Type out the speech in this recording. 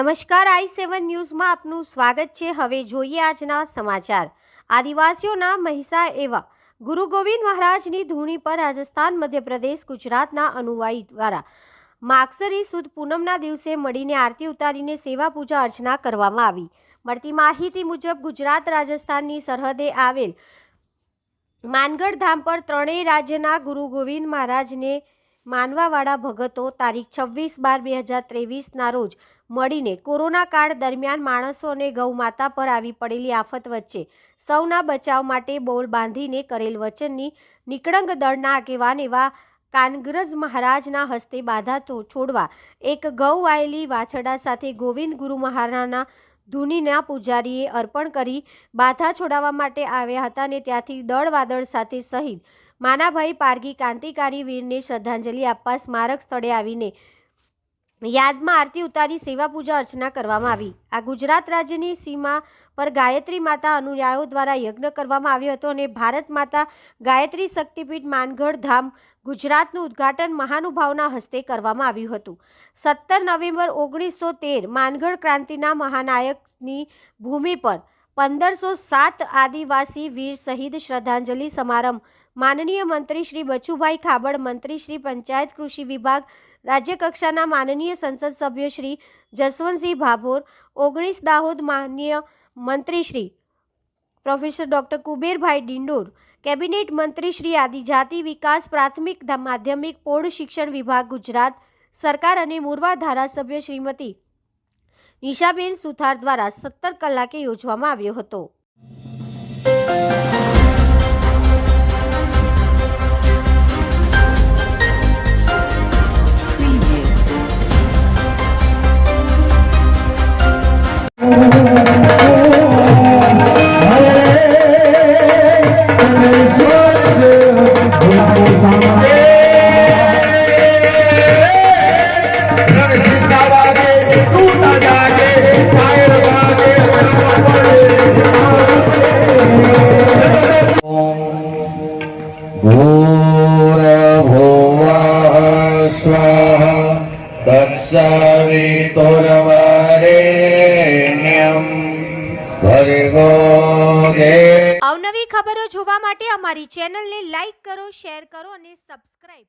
નમસ્કાર, i7 ન્યૂઝમાં આપનું સ્વાગત છે। હવે જોઈએ આજના સમાચાર। આદિવાસીઓના મહિસા એવા ગુરુ ગોવિંદ મહારાજની ધૂણી પર રાજસ્થાન, મધ્યપ્રદેશ, ગુજરાતના અનુયાયી દ્વારા માગસરી સુદ પૂનમના દિવસે મળીને આરતી ઉતારીને સેવા પૂજા અર્ચના કરવામાં આવી। મળતી માહિતી મુજબ ગુજરાત રાજસ્થાનની સરહદે આવેલ માનગઢ ધામ પર ત્રણેય રાજ્યના ગુરુ ગોવિંદ મહારાજને માનવાવાળા ભગતો તારીખ 26/12/2023ના રોજ મળીને કોરોના કાળ દરમિયાન માણસો અને ગૌ માતા પર આવી પડેલી આફત વચ્ચે સૌના બચાવ માટે બોલ બાંધીને કરેલ વચનની નિકળંગ દળના આગેવાન એવા કાનગરજ મહારાજના હસ્તે બાધા છોડવા એક ગૌ આયેલી વાછરડા સાથે ગોવિંદ ગુરુ મહારાજના ધૂનીના પૂજારીએ અર્પણ કરી બાધા છોડાવવા માટે આવ્યા હતા અને ત્યાંથી દળ વાદળ સાથે શહીદ માનાભાઈ પારગી ક્રાંતિકારી વીરને શ્રદ્ધાંજલિ આપવા સ્મારક સ્થળે આવીને યાદમાં આરતી ઉતારી સેવા પૂજા અર્ચના કરવામાં આવી। આ ગુજરાત રાજ્યની સીમા પર ગાયત્રી માતા અનુયાયીઓ દ્વારા યજ્ઞ કરવામાં આવ્યો હતો અને ભારત માતા ગાયત્રી શક્તિપીઠ માનગઢ ધામ ગુજરાતનું ઉદ્ઘાટન મહાનુભાવના હસ્તે કરવામાં આવ્યું હતું। 17 નવેમ્બર 1913 માનગઢ ક્રાંતિના મહાનાયકની ભૂમિ પર 1507 આદિવાસી વીર શહીદ શ્રદ્ધાંજલિ સમારંભ માનનીય મંત્રી શ્રી બચુભાઈ ખાબડ, મંત્રી શ્રી પંચાયત કૃષિ વિભાગ, રાજ્ય કક્ષાના માનનીય સંસદ સભ્ય શ્રી જસવંતસિંહ ભાભોર, 19 દાહોદ માન્ય મંત્રી Shri professor doctor Kuberbhai Dindor, cabinet મંત્રી શ્રી આદિજાતિ વિકાસ, પ્રાથમિક માધ્યમિક પ્રૌઢ શિક્ષણ વિભાગ ગુજરાત સરકાર અને મોરવા ધારાસભ્ય શ્રીમતી નિશાબેન સુથાર દ્વારા 17 કલાકે યોજવામાં આવ્યો હતો। અવનવી ખબરો જોવા માટે અમારી ચેનલને લાઈક કરો, શેર કરો અને સબસ્ક્રાઇબ